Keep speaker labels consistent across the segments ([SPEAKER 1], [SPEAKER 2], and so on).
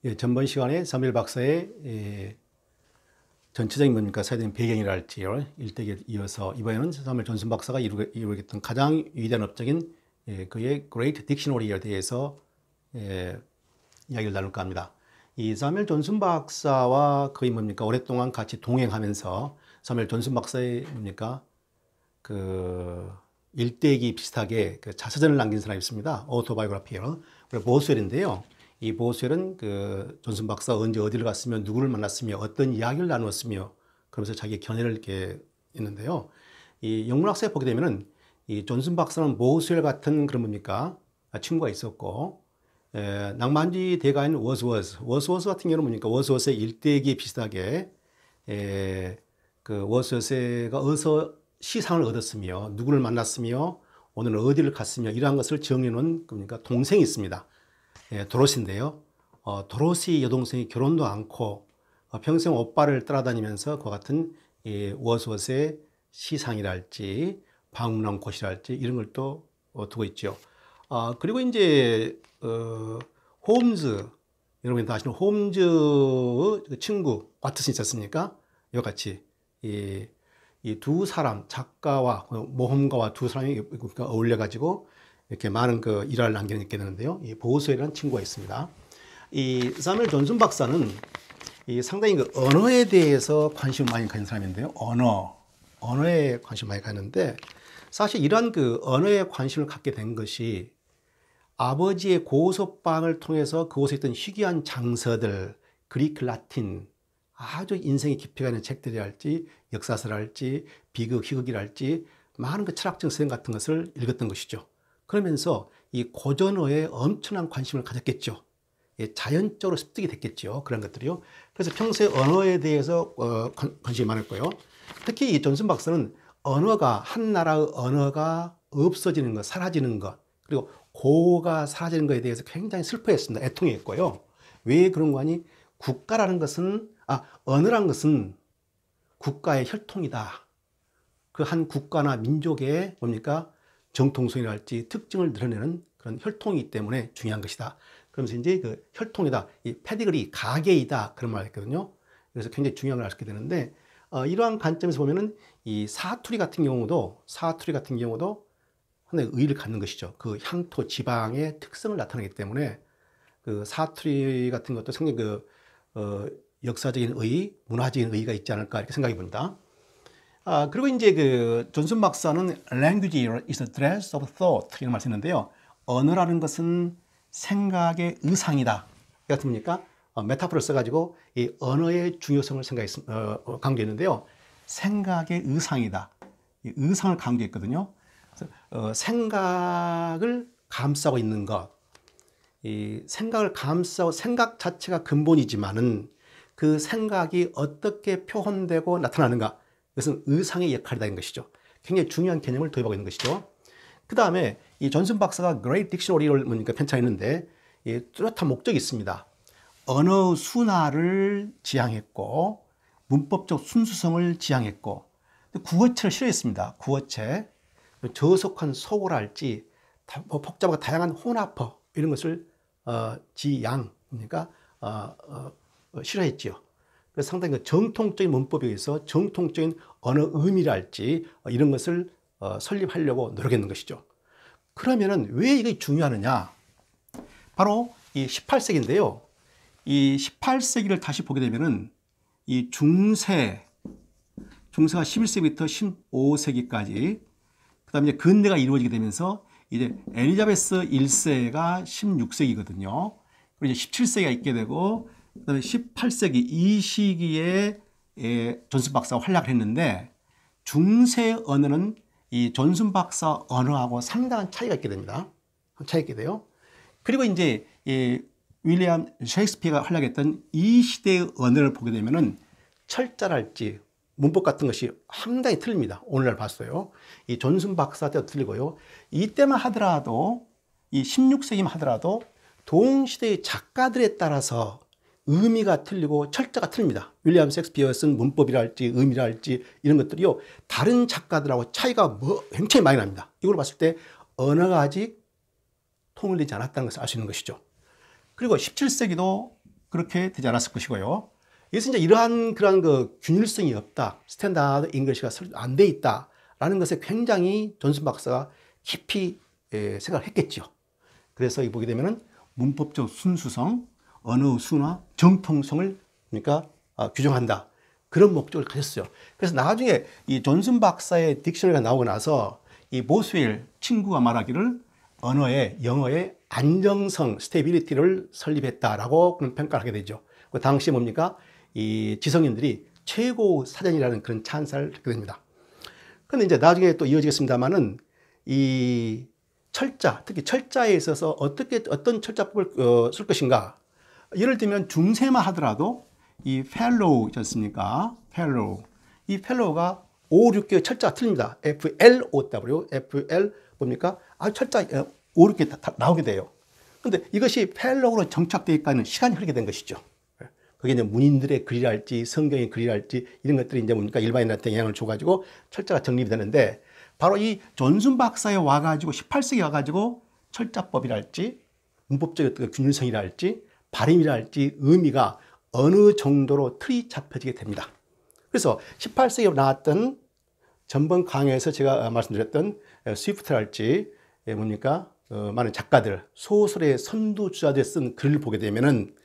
[SPEAKER 1] 예, 전번 시간에 사무엘 박사의 전체적인 뭡니까 사회적인 배경이랄지요 일대기에 이어서 이번에는 사무엘 존슨 박사가 이루겠던 가장 위대한 업적인 그의 Great Dictionary에 대해서 이야기를 나눌까 합니다. 이 사무엘 존슨 박사와 거의 뭡니까 오랫동안 같이 동행하면서 사무엘 존슨 박사의 뭡니까 그 일대기 비슷하게 그 자서전을 남긴 사람이 있습니다. 오토바이오그래피요. 보스웰인데요. 이 보스웰은 그 존슨 박사 언제 어디를 갔으며 누구를 만났으며 어떤 이야기를 나누었으며 그러면서 자기 견해를 이렇게 있는데요. 이 영문학서에 보게 되면은 이 존슨 박사는 보스웰 같은 그런 뭡니까 친구가 있었고 낭만주의 대가인 워스워스 같은 경우는 뭡니까 워스워스의 일대기에 비슷하게 그 워스워스가 어디서 시상을 얻었으며 누구를 만났으며 오늘 어디를 갔으며 이러한 것을 정리해 놓은 그러니까 동생이 있습니다. 도로시인데요. 도로시 여동생이 결혼도 않고 평생 오빠를 따라다니면서 그와 같은 워스워스의 시상이랄지 방문한 곳이랄지 이런 걸 또 두고 있죠. 그리고 이제 홈즈, 여러분이 다 아시는 홈즈 친구 와트슨 있었습니까? 이와 같이 이 두 사람 작가와 모험가와 두 사람이 어울려 가지고 이렇게 많은 그 일화를 남겨놓게 되는데요. 이 보스웰이라는 친구가 있습니다. 이 사무엘 존슨 박사는 이 상당히 그 언어에 대해서 관심을 많이 가진 사람인데요. 언어에 관심을 많이 가는데 사실 이러한 그 언어에 관심을 갖게 된 것이 아버지의 고서방을 통해서 그곳에 있던 희귀한 장서들, 그리크, 라틴, 아주 인생의 깊이가 있는 책들이랄지 역사서랄지 비극, 희극이랄지 많은 그 철학적 서적 같은 것을 읽었던 것이죠. 그러면서 이 고전어에 엄청난 관심을 가졌겠죠. 자연적으로 습득이 됐겠죠. 그런 것들이요. 그래서 평소에 언어에 대해서 관심이 많았고요. 특히 이 존슨 박사는 언어가 한 나라의 언어가 없어지는 것, 사라지는 것, 그리고 고가 사라지는 것에 대해서 굉장히 슬퍼했습니다. 애통했고요. 왜 그런 거 아니? 국가라는 것은 언어란 것은 국가의 혈통이다. 그 한 국가나 민족의 뭡니까? 정통성이랄지 특징을 드러내는 그런 혈통이기 때문에 중요한 것이다. 그러면서 이제 그 혈통이다. 이 패디그리, 가계이다. 그런 말을 했거든요. 그래서 굉장히 중요한 걸 알게 되는데, 이러한 관점에서 보면은 이 사투리 같은 경우도 상당히 의의를 갖는 것이죠. 그 향토, 지방의 특성을 나타내기 때문에 그 사투리 같은 것도 상당히 역사적인 의의, 문화적인 의의가 있지 않을까 이렇게 생각해 봅니다. 그리고 이제 그 존슨 박사는 language is the dress of thought 이런 말을 했는데요. 언어라는 것은 생각의 의상이다. 이거 뭡니까? 메타포를 써가지고 이 언어의 중요성을 강조했는데요. 생각의 의상이다. 이 의상을 강조했거든요. 그래서 생각을 감싸고 있는 것, 이 생각을 감싸고 생각 자체가 근본이지만은 그 생각이 어떻게 표현되고 나타나는가, 이것은 의상의 역할이다는 것이죠. 굉장히 중요한 개념을 도입하고 있는 것이죠. 그 다음에 이 존슨 박사가 Great Dictionary를 편찬했는데 뚜렷한 목적이 있습니다. 언어 순화를 지향했고 문법적 순수성을 지향했고 구어체를 싫어했습니다. 구어체, 저속한 소고랄지 복잡하고 다양한 혼합어 이런 것을 그러니까 싫어했지요. 그래서 상당히 그 정통적인 문법에 의해서 정통적인 언어 의미랄지 이런 것을 설립하려고 노력했는 것이죠. 그러면은 왜 이게 중요하느냐? 바로 이 18세기인데요. 이 18세기를 다시 보게 되면은 이 중세가 11세기부터 15세기까지, 그다음에 이제 근대가 이루어지게 되면서 이제 엘리자베스 1세가 16세기거든요. 그리고 이제 17세기가 있게 되고, 그다음에 18세기 이 시기에 존슨 박사가 활약을 했는데 중세 언어는 이 존슨 박사 언어하고 상당한 차이가 있게 됩니다. 차이가 있게 돼요. 그리고 이제 윌리엄 셰익스피어가 활약했던 이 시대의 언어를 보게 되면은 철자랄지 문법 같은 것이 상당히 틀립니다. 오늘날 봤어요. 이 존슨 박사 때도 틀리고요. 이때만 하더라도 이 16세기만 하더라도 동시대의 작가들에 따라서 의미가 틀리고 철자가 틀립니다. 윌리엄 셰익스피어 쓴 문법이랄지 의미랄지 이런 것들이요. 다른 작가들하고 차이가 굉장히 많이 납니다. 이걸 봤을 때 언어가 아직 통일되지 않았다는 것을 알 수 있는 것이죠. 그리고 17세기도 그렇게 되지 않았을 것이고요. 그래서 이제 이러한 그런 그 균일성이 없다, 스탠다드 잉글리시가 안 돼 있다라는 것에 굉장히 존슨 박사가 깊이 생각을 했겠죠. 그래서 이 보게 되면은 문법적 순수성, 언어 순화, 정통성을 그러니까 규정한다. 그런 목적을 가졌어요. 그래서 나중에 이 존슨 박사의 딕셔너리가 나오고 나서 이 보스웰 친구가 말하기를 언어의 영어의 안정성, 스테빌리티를 설립했다라고 그런 평가를 하게 되죠. 그 당시에 뭡니까? 이 지성인들이 최고 사전이라는 그런 찬사를 듣게 됩니다. 그런데 이제 나중에 또 이어지겠습니다만은 이 철자, 특히 철자에 있어서 어떤 철자법을 쓸 것인가. 예를 들면 중세만 하더라도 이 fellow 있지 않습니까? fellow. 이 fellow가 5, 6개의 철자가 틀립니다. FLOW, FL 뭡니까? 철자 5, 6개 다 나오게 돼요. 근데 이것이 fellow로 정착되기까지는 시간이 흐르게 된 것이죠. 그게 이제 문인들의 글이랄지 성경의 글이랄지 이런 것들이 이제 뭡니까? 일반인한테 영향을 줘가지고 철자가 정립이 되는데 바로 이 존슨 박사에 와가지고 18세기에 와가지고 철자법이랄지 문법적 균일성이랄지 발음이랄지 의미가 어느 정도로 틀이 잡혀지게 됩니다. 그래서 18세기에 나왔던 전번 강의에서 제가 말씀드렸던 스위프트랄지 뭡니까? 많은 작가들, 소설의 선두주자들이 쓴 글을 보게 되면은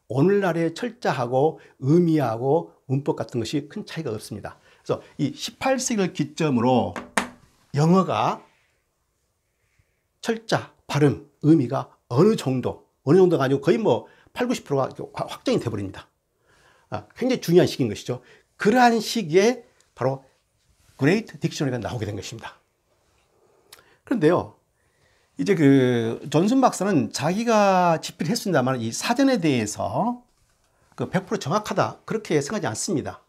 [SPEAKER 1] 오늘날의 철자하고 의미하고 문법 같은 것이 큰 차이가 없습니다. 그래서 이 18세기를 기점으로 영어가 철자, 발음, 의미가 어느 정도가 아니고 거의 뭐 8, 90%가 확정이 돼버립니다. 굉장히 중요한 시기인 것이죠. 그러한 시기에 바로 그레이트 딕셔너리가 나오게 된 것입니다. 그런데요, 이제 그 존슨 박사는 자기가 집필을 했습니다만 이 사전에 대해서 그 100% 정확하다 그렇게 생각하지 않습니다.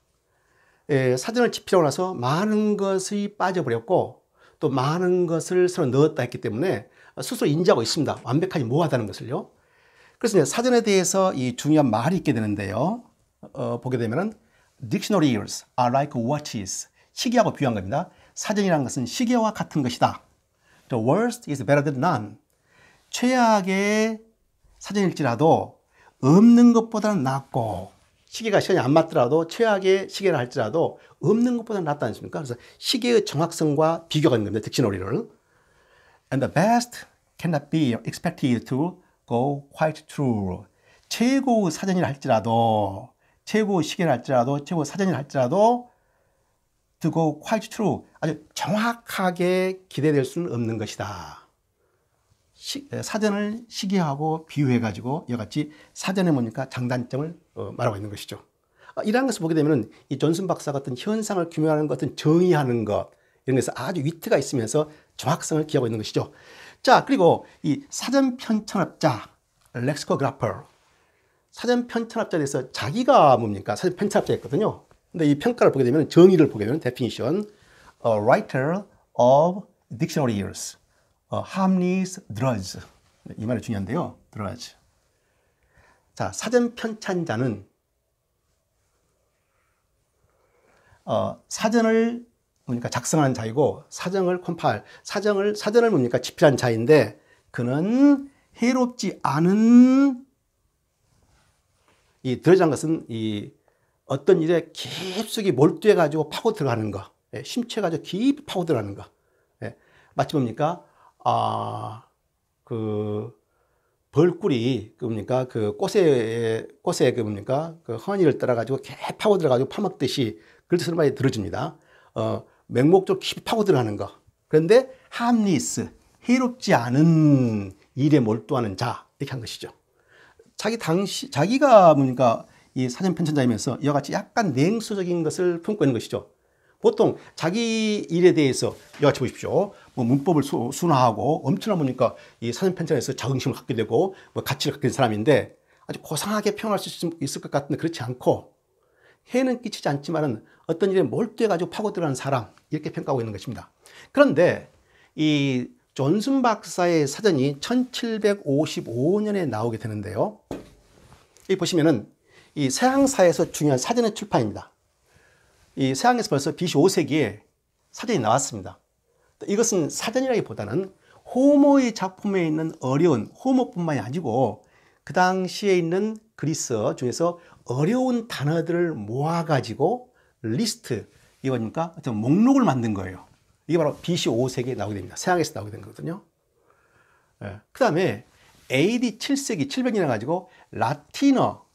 [SPEAKER 1] 사전을 집필하고 나서 많은 것이 빠져버렸고 또 많은 것을 서로 넣었다 했기 때문에 스스로 인지하고 있습니다. 완벽하지 못하다는 것을요. 그래서 이제 사전에 대해서 이 중요한 말이 있게 되는데요. 보게 되면은 dictionaries are like watches. 시계하고 비유한 겁니다. 사전이라는 것은 시계와 같은 것이다. The worst is better than none. 최악의 사전일지라도 없는 것보다는 낫고 시계가 시간이 안 맞더라도 최악의 시계를 할지라도 없는 것보다는 낫다 않습니까? 그래서 시계의 정확성과 비교가 있는 겁니다. 딕셔너리를. And the best cannot be expected to go quite true. 최고 사전이라 할지라도 최고 시계를 할지라도 최고 사전이라 할지라도 to go quite true. 아주 정확하게 기대될 수는 없는 것이다. 사전을 시계하고 비유해가지고 이같이 사전에 뭡니까? 장단점을 말하고 있는 것이죠. 이러한 것을 보게 되면 이 존슨 박사 같은 현상을 규명하는 것은 정의하는 것 이런 것에서 아주 위트가 있으면서 정확성을 기하고 있는 것이죠. 자, 그리고 이 사전 편찬업자 렉시코그래퍼 사전 편찬업자에 대해서 자기가 뭡니까? 사전 편찬업자였거든요. 근데 이 평가를 보게 되면 정의를 보게 되면 definition, a writer of dictionaries, harmless drudge. 이 말이 중요한데요. drudge. 자, 사전 편찬자는 사전을 뭡니까? 작성하는 자이고 사전을 뭡니까? 집필한 자인데 그는 해롭지 않은 이 drudge라는 것은 이 어떤 일에 깊숙이 몰두해 가지고 파고 들어가는 거, 심취해 가지고 깊이 파고 들어가는 거. 마치 뭡니까? 그 벌꿀이 뭡니까? 그 꽃에 그 뭡니까? 그 허니를 따라 가지고 깊이 파고 들어 가지고 파먹듯이 그럴 때 많이 들어줍니다. 맹목적으로 깊이 파고 들어가는 거. 그런데 harmless, 해롭지 않은 일에 몰두하는 자 이렇게 한 것이죠. 자기가 뭡니까? 이 사전 편찬자이면서 이와 같이 약간 냉소적인 것을 품고 있는 것이죠. 보통 자기 일에 대해서 이와 같이 보십시오. 뭐 문법을 순화하고 엄청난 뭡니까? 이 사전 편찬에서 자긍심을 갖게 되고 뭐 가치를 갖게 된 사람인데 아주 고상하게 표현할 수 있을 것 같은데 그렇지 않고 해는 끼치지 않지만은 어떤 일에 몰두해 가지고 파고 들어가는 사람 이렇게 평가하고 있는 것입니다. 그런데 이 존슨 박사의 사전이 1755년에 나오게 되는데요. 여기 보시면은 이 서양사에서 중요한 사전의 출판입니다. 이 서양에서 벌써 BC 5세기에 사전이 나왔습니다. 이것은 사전이라기보다는 호모의 작품에 있는 어려운 호모뿐만이 아니고 그 당시에 있는 그리스 중에서 어려운 단어들을 모아가지고 리스트, 이거 뭡니까? 어떤 목록을 만든 거예요. 이게 바로 BC 5세기에 나오게 됩니다. 서양에서 나오게 된 거거든요. 그 다음에 AD 7세기, 700년에 가지고 라틴어,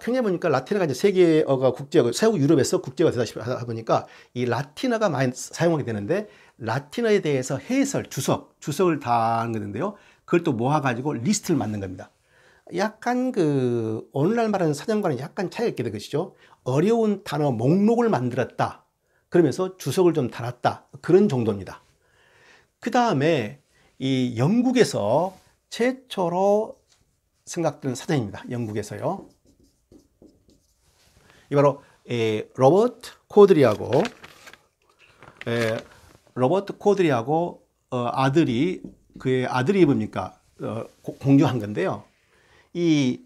[SPEAKER 1] 굉장히 보니까 라틴어가 이제 세계어가 국제어, 세우 유럽에서 국제어가 되다 하다 보니까 이 라틴어가 많이 사용하게 되는데, 라틴어에 대해서 해설, 주석을 다 하는 건데요. 그걸 또 모아가지고 리스트를 만든 겁니다. 약간 그 오늘날 말하는 사전과는 약간 차이가 있게 된 것이죠. 어려운 단어 목록을 만들었다. 그러면서 주석을 좀 달았다. 그런 정도입니다. 그 다음에 이 영국에서 최초로 생각된 사전입니다. 영국에서요. 이 바로 로버트 코드리하고 아들이, 그의 아들이 뭡니까? 공유한 건데요. 이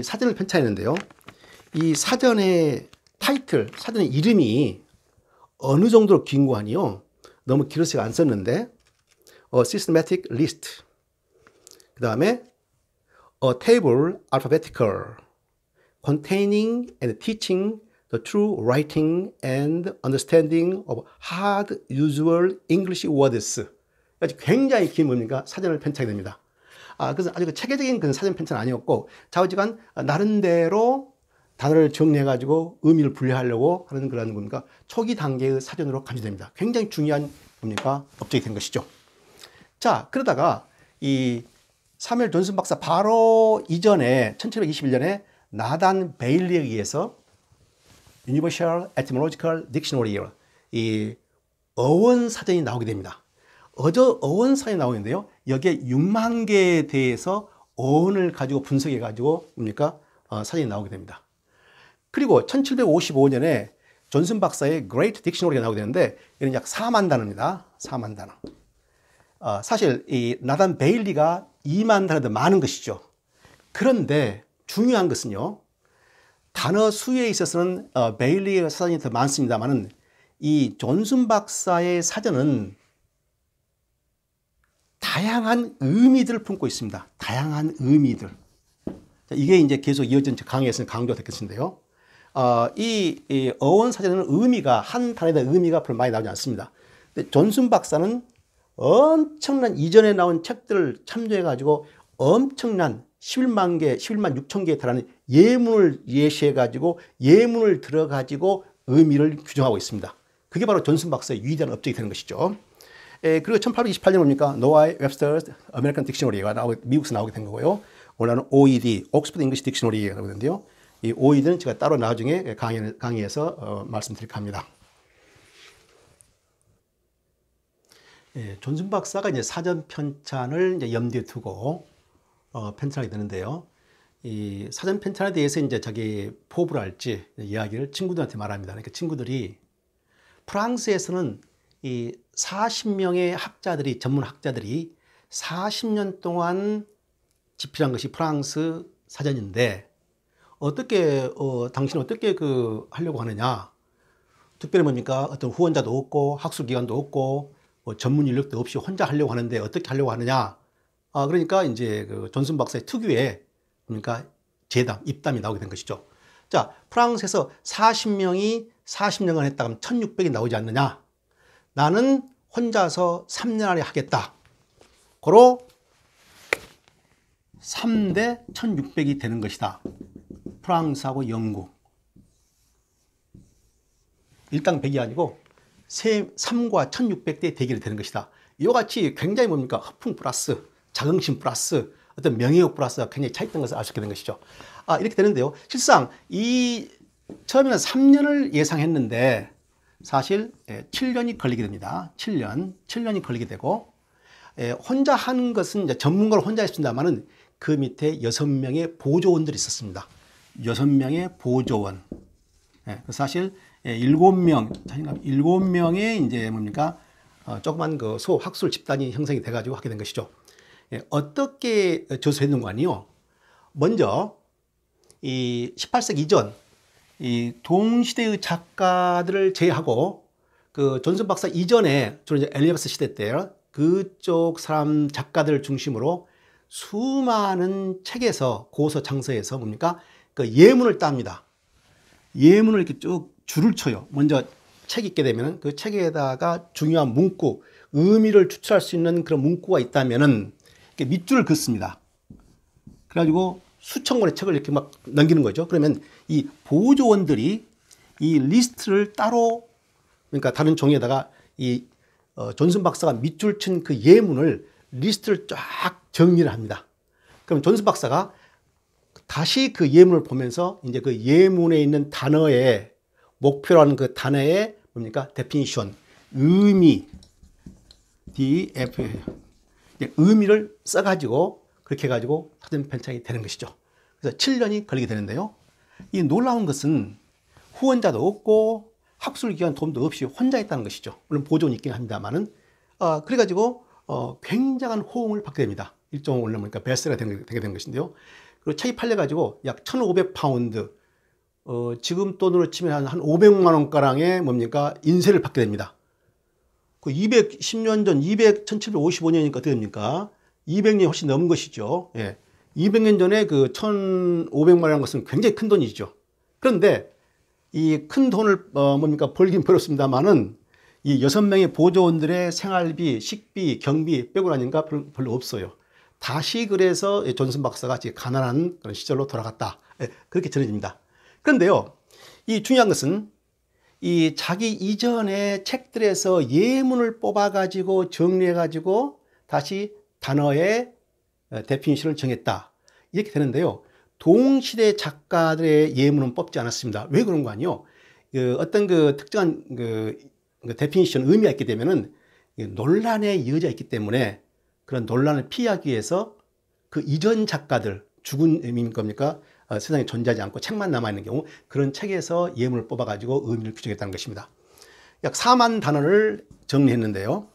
[SPEAKER 1] 사전을 편찬했는데요. 이 사전의 타이틀, 사전의 이름이 어느 정도로 긴고하니요. 너무 길어서 안 썼는데, systematic list, 그 다음에 a table alphabetical containing and teaching the true writing and understanding of hard usual English words. 굉장히 긴 뭡니까? 사전을 편찬이 됩니다. 그래서 아주 체계적인 그런 사전 편찬은 아니었고, 좌우지간 나름대로 단어를 정리해가지고 의미를 분류하려고 하는 그런 뭡니까? 초기 단계의 사전으로 간주됩니다. 굉장히 중요한 뭡니까? 업적이 된 것이죠. 자, 그러다가 이 사무엘 존슨 박사 바로 이전에 1721년에 나단 베일리에 의해서 Universal Etymological Dictionary, 이 어원 사전이 나오게 됩니다. 어원 사전이 나오는데요. 여기에 6만 개에 대해서 어원을 가지고 분석해 가지고 뭡니까? 사전이 나오게 됩니다. 그리고 1755년에 존슨 박사의 Great Dictionary가 나오게 되는데, 이는 약 4만 단어입니다. 4만 단어. 사실 이 나단 베일리가 2만 단어도 많은 것이죠. 그런데 중요한 것은요, 단어 수에 있어서는 베일리의 사전이 더 많습니다만은, 이 존슨 박사의 사전은 다양한 의미들을 품고 있습니다. 다양한 의미들. 이게 이제 계속 이어진 강의에서는 강조가 됐겠는데요. 이 어원 사전에는 의미가, 한 단어에 대한 의미가 별로 많이 나오지 않습니다. 근데 존슨 박사는 엄청난 이전에 나온 책들을 참조해가지고 엄청난 11만 6천 개에 달하는 예문을 예시해가지고 예문을 들어가지고 의미를 규정하고 있습니다. 그게 바로 존슨 박사의 위대한 업적이 되는 것이죠. 그리고 1828년 뭡니까? 노아의 웹스터스 아메리칸 딕셔너리가 미국에서 나오게 된 거고요. 오늘은 OED, 옥스퍼드 잉글리시 딕셔너리라고 하는데요. 이 OED는 제가 따로 나중에 강의에서 말씀드릴까 합니다. 존슨 박사가 이제 사전 편찬을 이제 염두에 두고 편찬하게 되는데요. 이 사전 편찬에 대해서 이제 자기 포부를 알지 이야기를 친구들한테 말합니다. 그러니까 친구들이 프랑스에서는 이 40명의 학자들이, 전문 학자들이 40년 동안 집필한 것이 프랑스 사전인데, 어떻게 당신은 어떻게 하려고 하느냐? 특별히 뭡니까? 어떤 후원자도 없고 학술 기관도 없고 전문 인력도 없이 혼자 하려고 하는데 어떻게 하려고 하느냐? 그러니까 이제 존슨 박사의 특유의 그러니까 입담이 나오게 된 것이죠. 자, 프랑스에서 40명이 40년간 했다 그러면 1600이 나오지 않느냐? 나는 혼자서 3년 안에 하겠다. 고로 3대 1600이 되는 것이다. 프랑스하고 영국. 일당 100이 아니고 3과 1600대의 대결이 되는 것이다. 이와 같이 굉장히 뭡니까? 허풍 플러스, 자긍심 플러스, 어떤 명예욕 플러스가 굉장히 차있던 것을 알 수 있게 된 것이죠. 이렇게 되는데요. 실상 처음에는 3년을 예상했는데 사실 7년이 걸리게 됩니다. 7년이 걸리게 되고, 혼자 하는 것은 이제 전문가로 혼자 했습니다만은 그 밑에 6명의 보조원들이 있었습니다. 6명의 보조원. 사실 7명의 이제 뭡니까? 조그만 학술 집단이 형성이 돼가지고 하게 된 것이죠. 어떻게 저수했는가 하니요. 먼저 이 18세기 이전 이 동시대의 작가들을 제외하고 존슨 박사 이전에 주로 이제 엘리자베스 시대 때 그쪽 사람 작가들을 중심으로 수많은 책에서 고서 장서에서 뭡니까? 그 예문을 땁니다. 예문을 이렇게 쭉 줄을 쳐요. 먼저 책 읽게 되면 그 책에다가 중요한 문구, 의미를 추출할 수 있는 그런 문구가 있다면은 이렇게 밑줄을 긋습니다. 그래가지고 수천 권의 책을 이렇게 막 넘기는 거죠. 그러면 이 보조원들이 이 리스트를 따로, 그러니까 다른 종이에다가 이 존슨 박사가 밑줄 친 그 예문을 리스트를 쫙 정리를 합니다. 그럼 존슨 박사가 다시 그 예문을 보면서 이제 그 예문에 있는 단어의 목표라는 그 단어의 뭡니까? definition, 의미, 의미를 써가지고 그렇게 해가지고 사전 편찬이 되는 것이죠. 그래서 7년이 걸리게 되는데요. 이 놀라운 것은 후원자도 없고 학술기관 도움도 없이 혼자 했다는 것이죠. 물론 보조는 있긴 합니다만은 그래가지고 굉장한 호응을 받게 됩니다. 일종으로 올려보니까 베스트가 되게 된 것인데요. 그리고 책이 팔려가지고 약 1,500파운드, 지금 돈으로 치면 한 500만 원가량의 뭡니까? 인세를 받게 됩니다. 그 210년 전, 1755년이니까 어떻게 됩니까? 200년이 훨씬 넘은 것이죠. 예. 200년 전에 그 1,500만 원이라는 것은 굉장히 큰 돈이죠. 그런데 이 큰 돈을 뭡니까? 벌긴 벌었습니다만은 이 6명의 보조원들의 생활비, 식비, 경비 빼고 나니까 별로 없어요. 다시 그래서 존슨 박사가 가난한 그런 시절로 돌아갔다. 예, 그렇게 전해집니다. 그런데요, 이 중요한 것은 이 자기 이전의 책들에서 예문을 뽑아가지고 정리해가지고 다시 단어의 데피니션을 정했다. 이렇게 되는데요. 동시대 작가들의 예문은 뽑지 않았습니다. 왜 그런 거 아니요? 어떤 그 특정한 그 데피니션, 의미가 있게 되면은 논란의 이어져 있기 때문에 그런 논란을 피하기 위해서 그 이전 작가들, 죽은 의미인 겁니까? 세상에 존재하지 않고 책만 남아있는 경우 그런 책에서 예문을 뽑아가지고 의미를 규정했다는 것입니다. 약 4만 단어를 정리했는데요.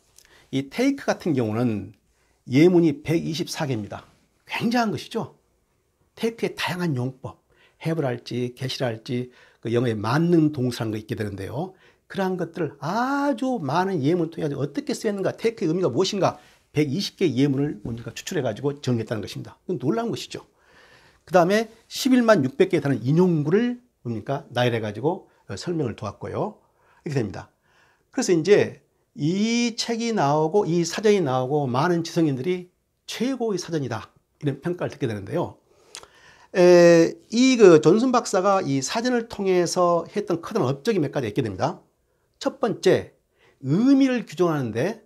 [SPEAKER 1] 이 테이크 같은 경우는 예문이 124개입니다. 굉장한 것이죠. 테이크의 다양한 용법, have를 할지, get을 할지, 그 영어에 맞는 동사라는 거 있게 되는데요. 그러한 것들을 아주 많은 예문을 통해 어떻게 쓰였는가, 테이크의 의미가 무엇인가 120개의 예문을 뭡니까 추출해가지고 정리했다는 것입니다. 이건 놀라운 것이죠. 그 다음에 11만 600개에 달하는 인용구를 뭡니까 나열해가지고 설명을 도왔고요. 이렇게 됩니다. 그래서 이제 이 책이 나오고 이 사전이 나오고 많은 지성인들이 최고의 사전이다 이런 평가를 듣게 되는데요. 이 그 존슨 박사가 이 사전을 통해서 했던 크던 업적이 몇 가지 있게 됩니다. 첫 번째, 의미를 규정하는데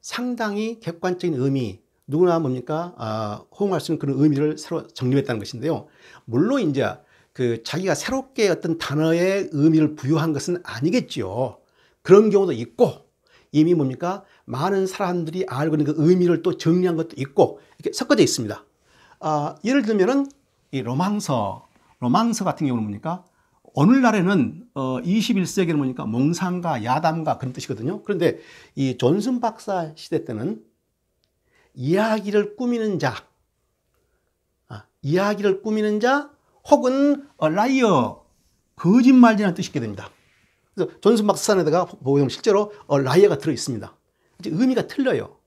[SPEAKER 1] 상당히 객관적인 의미, 누구나 뭡니까 호응할 수 있는 그런 의미를 새로 정립했다는 것인데요. 물론 이제 그 자기가 새롭게 어떤 단어의 의미를 부여한 것은 아니겠지요. 그런 경우도 있고 이미 뭡니까 많은 사람들이 알고 있는 그 의미를 또 정리한 것도 있고 이렇게 섞어져 있습니다. 예를 들면은 이 로망서 같은 경우는 뭡니까 오늘날에는 21세기는 뭡니까 몽상가, 야담가 그런 뜻이거든요. 그런데 이 존슨 박사 시대 때는 이야기를 꾸미는 자, 혹은 라이어, 거짓말이라는 뜻이 있게 됩니다. 그래서 존슨 박사에다가 보면 실제로 라이어가 들어 있습니다. 이제 의미가 틀려요.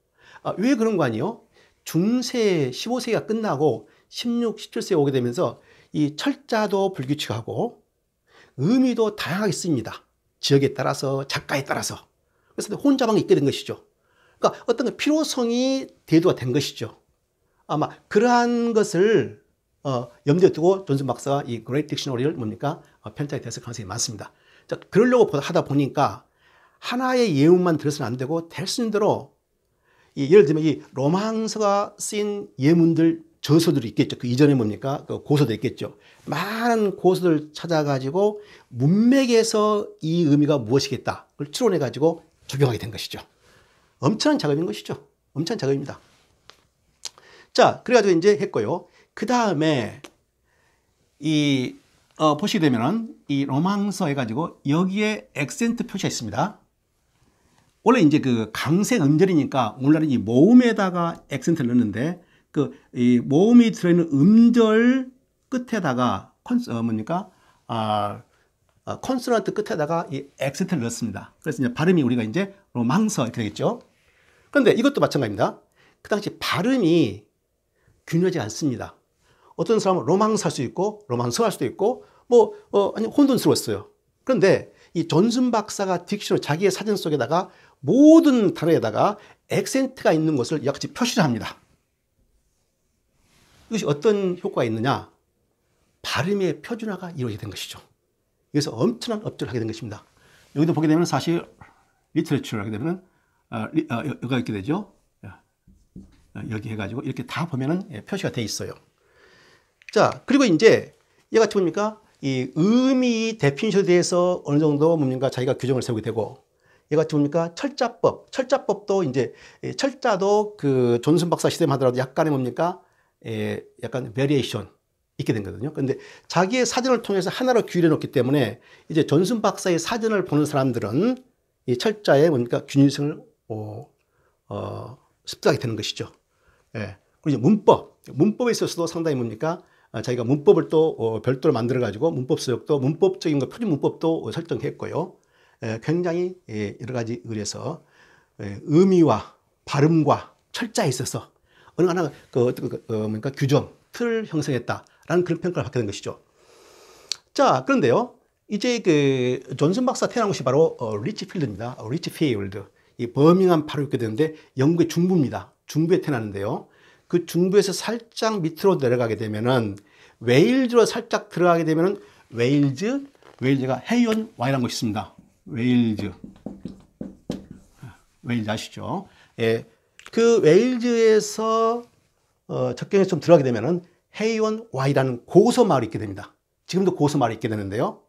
[SPEAKER 1] 왜 그런 거 아니에요? 중세 15세기가 끝나고 16, 17세에 오게 되면서 이 철자도 불규칙하고 의미도 다양하게 쓰입니다. 지역에 따라서, 작가에 따라서. 그래서 혼자만 있게 된 것이죠. 그러니까 어떤 그 필요성이 대두가 된 것이죠. 아마 그러한 것을 염두에 두고 존슨 박사가 이 그레이트 딕셔너리를 뭡니까 편찬이 됐을 가능성이 많습니다. 자, 그러려고 하다 보니까 하나의 예문만 들어서는 안 되고 될 수 있는 대로 예를 들면 이 로망서가 쓰인 예문들 저서들이 있겠죠. 그 이전에 뭡니까 그 고서도 있겠죠. 많은 고서들 찾아가지고 문맥에서 이 의미가 무엇이겠다 그걸 추론해가지고 적용하게 된 것이죠. 엄청난 작업인 것이죠. 엄청난 작업입니다. 자, 그래가지고 이제 했고요. 그 다음에 보시게 되면은 이 로망서 해가지고 여기에 액센트 표시가 있습니다. 원래 이제 그 강세 음절이니까 오늘날은 이 모음에다가 액센트를 넣는데 이 모음이 들어있는 음절 끝에다가 콘소넌트 끝에다가 이 액센트를 넣습니다. 그래서 이제 발음이 우리가 로망서 이렇게 되겠죠. 그런데 이것도 마찬가지입니다. 그 당시 발음이 균일하지 않습니다. 어떤 사람은 로망스 할 수 있고, 로망서 할 수도 있고, 아니, 혼돈스러웠어요. 그런데 이 존슨 박사가 딕션을 자기의 사전 속에다가 모든 단어에다가 액센트가 있는 것을 이와 같이 표시를 합니다. 이것이 어떤 효과가 있느냐? 발음의 표준화가 이루어지게 된 것이죠. 그래서 엄청난 업적을 하게 된 것입니다. 여기도 보게 되면 사실 리터레처를 하게 되면 여기가 있게 되죠. 여기 해가지고 이렇게 다 보면은 표시가 돼 있어요. 자, 그리고 이제 얘가 뭡니까? 이 의미 데피니션에 대해서 어느 정도 뭡니까? 자기가 규정을 세우게 되고, 얘가 뭡니까? 철자법. 철자법도 이제 철자도 그 존슨 박사 시대만 하더라도 약간의 뭡니까? 약간 베리에이션 있게 된 거거든요. 그런데 자기의 사전을 통해서 하나로 규율해 놓기 때문에 이제 존슨 박사의 사전을 보는 사람들은 이 철자의 뭡니까? 균일성을 습득하게 되는 것이죠. 예. 그리고 이제 문법에 있어서도 상당히 뭡니까? 자기가 문법을 또 별도로 만들어 가지고 문법 서역도 문법적인 거 표준 문법도 설정했고요. 굉장히 여러 가지 의뢰서 의미와 발음과 철자에 있어서 어느 하나 뭔가 규정, 틀을 형성했다라는 그런 평가를 받게 된 것이죠. 자, 그런데요, 이제 그 존슨 박사 태어난 곳이 바로 리치필드입니다. 리치필드. 이 버밍엄 바로 있게 되는데 영국의 중부입니다. 중부에 태어났는데요. 그 중부에서 살짝 밑으로 내려가게 되면은 웨일즈로 살짝 들어가게 되면은 웨일즈가 헤이온 와이라는 곳이 있습니다. 웨일즈 아시죠? 예. 그 웨일즈에서 접경에서 좀 들어가게 되면은 헤이온 와이라는 고서 마을이 있게 됩니다. 지금도 고서 마을이 있게 되는데요.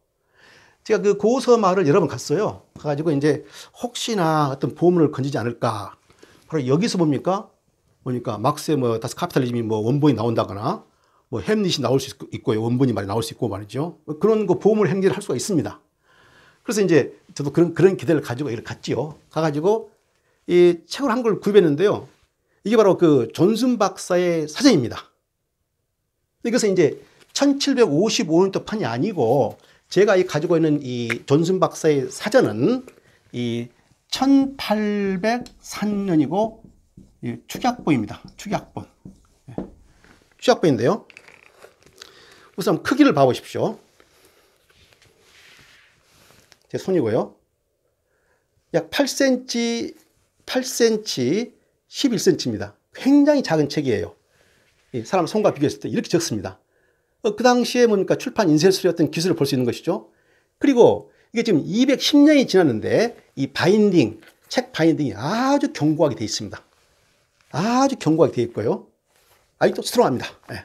[SPEAKER 1] 제가 그 고서 마을을 여러 번 갔어요. 가가지고 이제 혹시나 어떤 보물을 건지지 않을까. 바로 여기서 뭡니까 막스의 다스 카피탈리즘이 원본이 나온다거나 햄릿이 나올 수 있고 원본이 많이 나올 수 있고 말이죠. 그런 그 보물 행진을 할 수가 있습니다. 그래서 이제 저도 그런 기대를 가지고 여기를 갔지요. 가가지고 이 책을 한 걸 구입했는데요. 이게 바로 그 존슨 박사의 사전입니다. 이것은 이제 1755년도 판이 아니고 제가 가지고 있는 이 존슨 박사의 사전은 이 1803년이고 축약본입니다. 축약본인데요. 우선 크기를 봐보십시오. 제 손이고요. 약 8cm, 11cm입니다. 굉장히 작은 책이에요. 사람 손과 비교했을 때 이렇게 적습니다. 그 당시에 출판 인쇄술의 어떤 기술을 볼 수 있는 것이죠. 그리고 이게 지금 210년이 지났는데 이 바인딩, 책 바인딩이 아주 견고하게 되어 있습니다. 아주 견고하게 되어 있고요. 아직도 스트롱합니다. 네.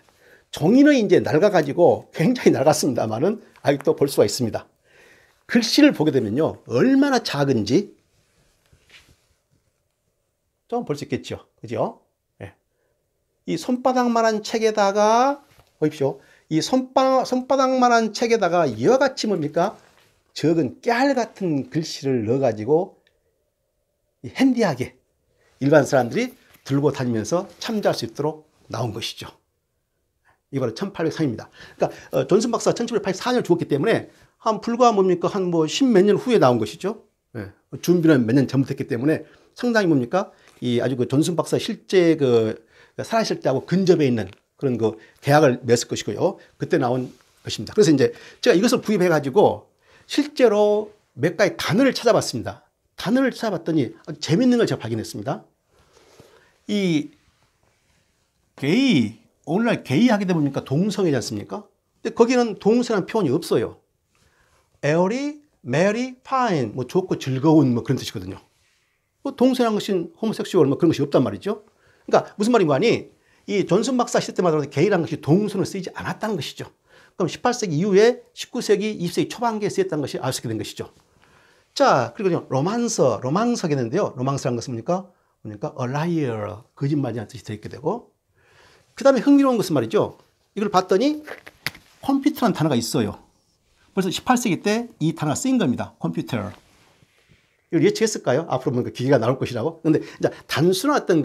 [SPEAKER 1] 종이는 이제 낡아가지고 굉장히 낡았습니다만은 아직도 볼 수가 있습니다. 글씨를 보게 되면요. 얼마나 작은지 좀 볼 수 있겠죠. 그죠? 네. 이 손바닥만한 책에다가 보십시오. 이 손바닥만한 책에다가 이와 같이 적은 깨알 같은 글씨를 넣어가지고 핸디하게 일반 사람들이 들고 다니면서 참조할 수 있도록 나온 것이죠. 이게 바로 1803입니다. 그러니까 존슨 박사가 1784년 죽었기 때문에 불과 한 십몇 년 후에 나온 것이죠. 예. 준비는 몇 년 전부터 했기 때문에 상당히 이 아주 존슨 박사 실제 살아있을 때하고 근접해 있는 그런 계약을 맺을 것이고요. 그때 나온 것입니다. 그래서 이제 제가 이것을 구입해 가지고 실제로 몇 가지 단어를 찾아봤습니다. 단어를 찾아봤더니 아주 재밌는 걸 제가 발견했습니다. 이 게이, 오늘날 게이 하게 되면 동성애지 않습니까? 근데 거기는 동성이라는 표현이 없어요. airy, merry, fine, 좋고 즐거운 그런 뜻이거든요. 동성애라는 것은 호모섹슈얼 그런 것이 없단 말이죠. 그러니까 무슨 말인가 하니 이 존슨 박사 시대 때마다 게이라는 것이 동성으로 쓰이지 않았다는 것이죠. 그럼 18세기 이후에 19세기, 20세기 초반기에 쓰였다는 것이 알 수 있게 된 것이죠. 자, 그리고 로망서겠는데요. 로망스라는 것은 a liar, 거짓말이라는 뜻이 들어있게 되고, 그 다음에 흥미로운 것은 말이죠. 이걸 봤더니 컴퓨터라는 단어가 있어요. 벌써 18세기 때 이 단어가 쓰인 겁니다. 컴퓨터. 이걸 예측했을까요? 앞으로 기계가 나올 것이라고. 근데 이제 단순한 어떤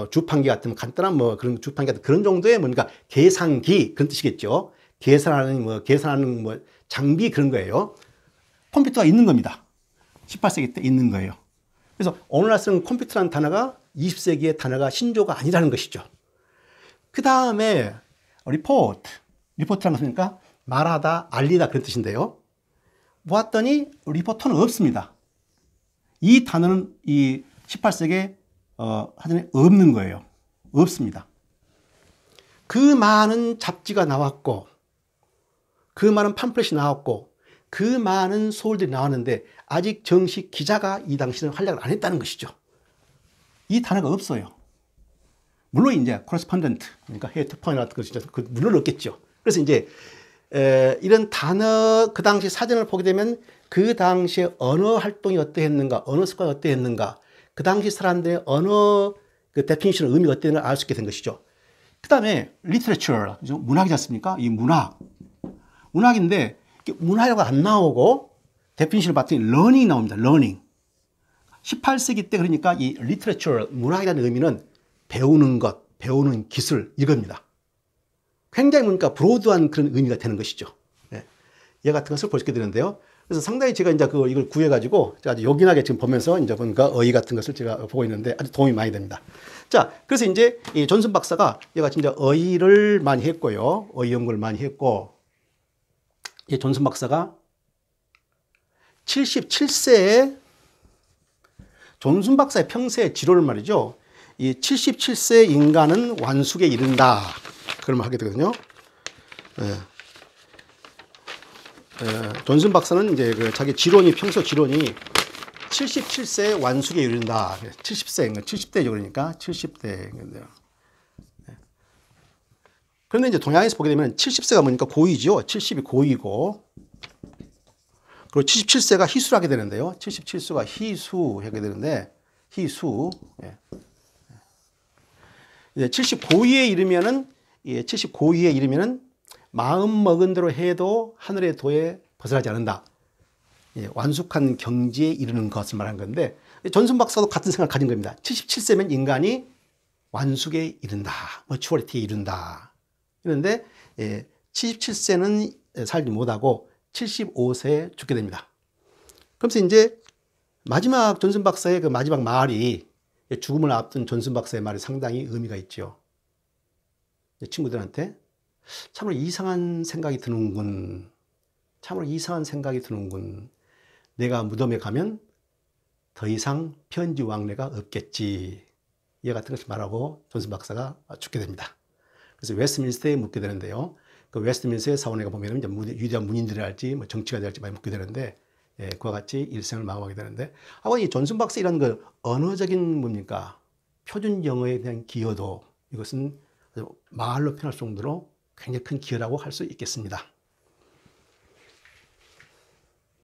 [SPEAKER 1] 주판기 같은 간단한 그런 주판기 같은 그런 정도의 계산기 그런 뜻이겠죠. 계산하는 장비 그런 거예요. 컴퓨터가 있는 겁니다. 18세기 때 있는 거예요. 그래서 오늘날 쓰는 컴퓨터라는 단어가 20세기의 단어가 신조가 아니라는 것이죠. 그 다음에 리포트라는 것이니까 말하다, 알리다 그런 뜻인데요. 보았더니 리포터는 없습니다. 이 단어는 이 18세기 사전에 없는 거예요. 없습니다. 그 많은 잡지가 나왔고 그 많은 팜플렛이 나왔고 그 많은 소설들이 나왔는데 아직 정식 기자가 이 당시에는 활약을 안 했다는 것이죠. 이 단어가 없어요. 물론 이제 코레스폰던트, 그러니까 해외 특파원 같은 것이 물론 없겠죠. 그래서 이제 이런 단어, 그 당시 사전을 보게 되면 그 당시에 언어 활동이 어떠했는가, 언어 습관이 어떠했는가, 그 당시 사람들의 언어 그 데피니션 의미가 어땠는가 알 수 있게 된 것이죠. 그 다음에 literature, 문학이지 않습니까? 이 문학인데 문학이라고 안 나오고 데피니션을 봤더니 learning이 나옵니다. learning. 18세기 때 그러니까 이 literature, 문학이라는 의미는 배우는 것, 배우는 기술 이겁니다. 굉장히 뭔가 브로드한 그런 의미가 되는 것이죠. 네. 이 같은 것을 볼 수 있게 되는데요. 그래서 상당히 제가 이제 이걸 구해가지고 아주 요긴하게 지금 보면서 이제 뭔가 어휘 같은 것을 제가 보고 있는데 아주 도움이 많이 됩니다. 자, 그래서 이제 이 존슨 박사가 얘가 진짜 어휘를 많이 했고요. 어휘 연구를 많이 했고, 이 존슨 박사가 77세에 존슨 박사의 평생 지론을 말이죠. 이 77세 인간은 완숙에 이른다. 그런 말 하게 되거든요. 존슨 박사는 이제 자기 지론이, 평소 지론이 77세 완숙에 이른다. 70세인 거, 70대죠. 그러니까 70대인데요. 그런데 이제 동양에서 보게 되면 70세가 뭐니까 고이죠. 70이 고이고, 그리고 77세가 희수를 하게 되는데요. 77세가 희수 하게 되는데, 희수. 이제 79위에 이르면은, 79위에 이르면은 마음 먹은 대로 해도 하늘의 도에 벗어나지 않는다. 완숙한 경지에 이르는 것을 말한 건데, 존슨 박사도 같은 생각을 가진 겁니다. 77세면 인간이 완숙에 이른다. 머추어리티에 이른다. 그런데 77세는 살지 못하고 75세에 죽게 됩니다. 그러면서 이제 마지막 존슨 박사의 그 마지막 말이, 죽음을 앞둔 존슨 박사의 말이 상당히 의미가 있죠. 친구들한테 참으로 이상한 생각이 드는군. 참으로 이상한 생각이 드는군. 내가 무덤에 가면 더 이상 편지 왕래가 없겠지. 이 같은 것을 말하고 존슨 박사가 죽게 됩니다. 그래서 웨스트민스터에 묻게 되는데요. 그 웨스트민스터의 사원회가 보면 이제 위대한 문인들이 할지 뭐 정치가 될지 많이 묻게 되는데, 그와 같이 일생을 마감하게 되는데, 하고 이 존슨 박사 이런 그 언어적인 뭡니까? 표준 영어에 대한 기여도, 이것은 말로 표현할 정도로 굉장히 큰 기여라고 할 수 있겠습니다.